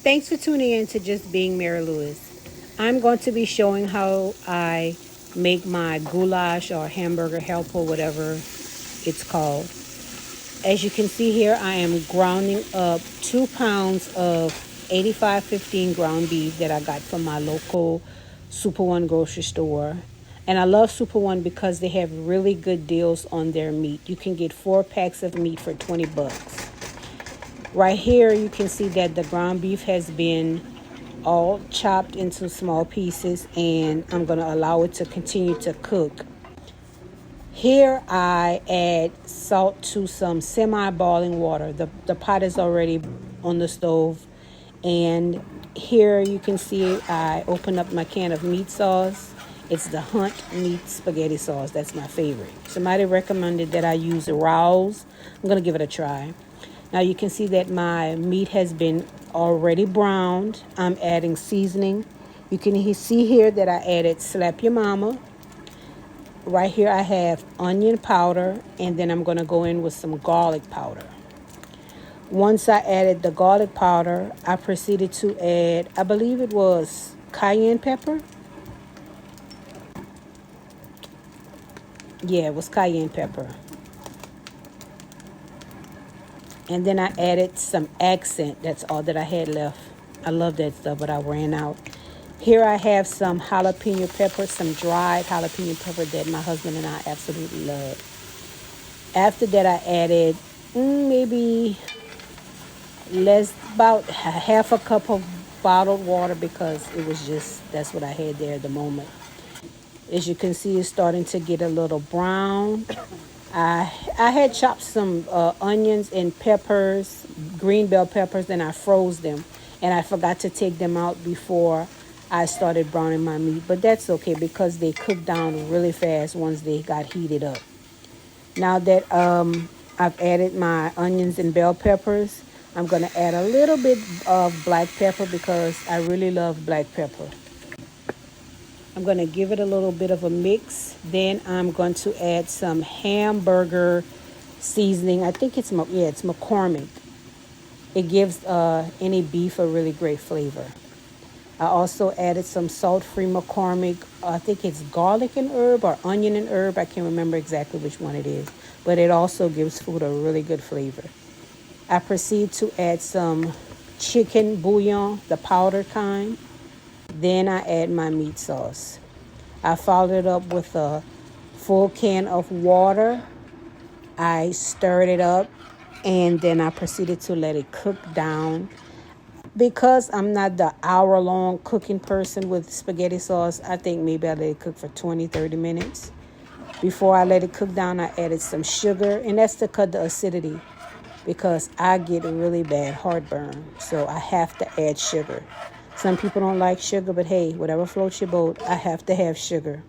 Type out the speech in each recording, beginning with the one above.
Thanks for tuning in to Just Being Mary Lewis. I'm going to be showing how I make my goulash or hamburger help or whatever it's called. As you can see here, I am grounding up 2 pounds of 8515 ground beef that I got from my local Super One grocery store. And I love Super One because they have really good deals on their meat. You can get 4 packs of meat for 20 bucks. Right here, you can see that the ground beef has been all chopped into small pieces, and I'm going to allow it to continue to cook. Here, I add salt to some semi-boiling water. The pot is already on the stove, and here you can see I open up my can of meat sauce. It's the Hunt meat spaghetti sauce. That's my favorite. Somebody recommended that I use Rouse. I'm going to give it a try. Now you can see that my meat has been already browned. I'm adding seasoning. You can see here that I added Slap Your Mama. Right here I have onion powder, and then I'm going to go in with some garlic powder. Once I added the garlic powder, I proceeded to add, I believe it was cayenne pepper. Yeah, it was cayenne pepper. And then I added some accent. That's all that I had left. I love that stuff, but I ran out. Here I have some jalapeno pepper, some dried jalapeno pepper that my husband and I absolutely love. After that, I added maybe about half a cup of bottled water because it was that's what I had there at the moment. As you can see, it's starting to get a little brown. I had chopped some onions and peppers, green bell peppers, and I froze them. And I forgot to take them out before I started browning my meat. But that's okay because they cooked down really fast once they got heated up. Now that I've added my onions and bell peppers, I'm going to add a little bit of black pepper because I really love black pepper. I'm going to give it a little bit of a mix. Then I'm going to add some hamburger seasoning. I think it's McCormick. It gives any beef a really great flavor. I also added some salt-free McCormick. I think it's garlic and herb or onion and herb. I can't remember exactly which one it is. But it also gives food a really good flavor. I proceed to add some chicken bouillon, the powder kind. Then I add my meat sauce. I followed it up with a full can of water. I stirred it up, and then I proceeded to let it cook down. Because I'm not the hour-long cooking person with spaghetti sauce, I think maybe I let it cook for 20-30 minutes. Before I let it cook down, I added some sugar, and that's to cut the acidity because I get really bad heartburn, so I have to add sugar. Some people don't like sugar, but hey, whatever floats your boat, I have to have sugar.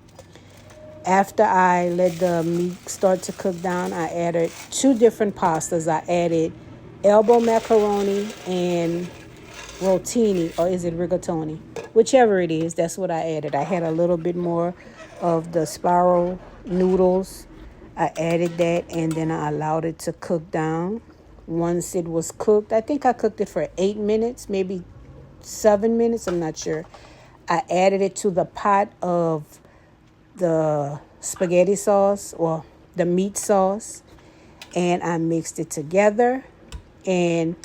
After I let the meat start to cook down, I added 2 different pastas. I added elbow macaroni and rotini, or is it rigatoni? Whichever it is, that's what I added. I had a little bit more of the spiral noodles. I added that, and then I allowed it to cook down. Once it was cooked, I think I cooked it for 8 minutes, maybe 7 minutes, I'm not sure. I added it to the pot of the spaghetti sauce or the meat sauce, and I mixed it together. And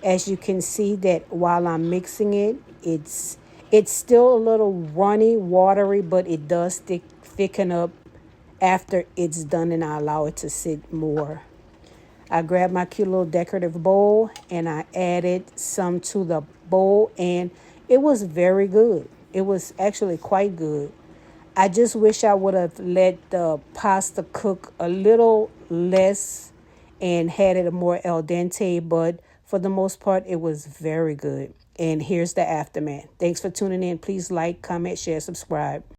as you can see that while I'm mixing it, it's still a little runny, watery, but it does thicken up after it's done, and I allow it to sit more. I grabbed my cute little decorative bowl, and I added some to the bowl, and it was very good. It was actually quite good. I just wish I would have let the pasta cook a little less and had it more al dente, but for the most part, it was very good. And here's the aftermath. Thanks for tuning in. Please like, comment, share, subscribe.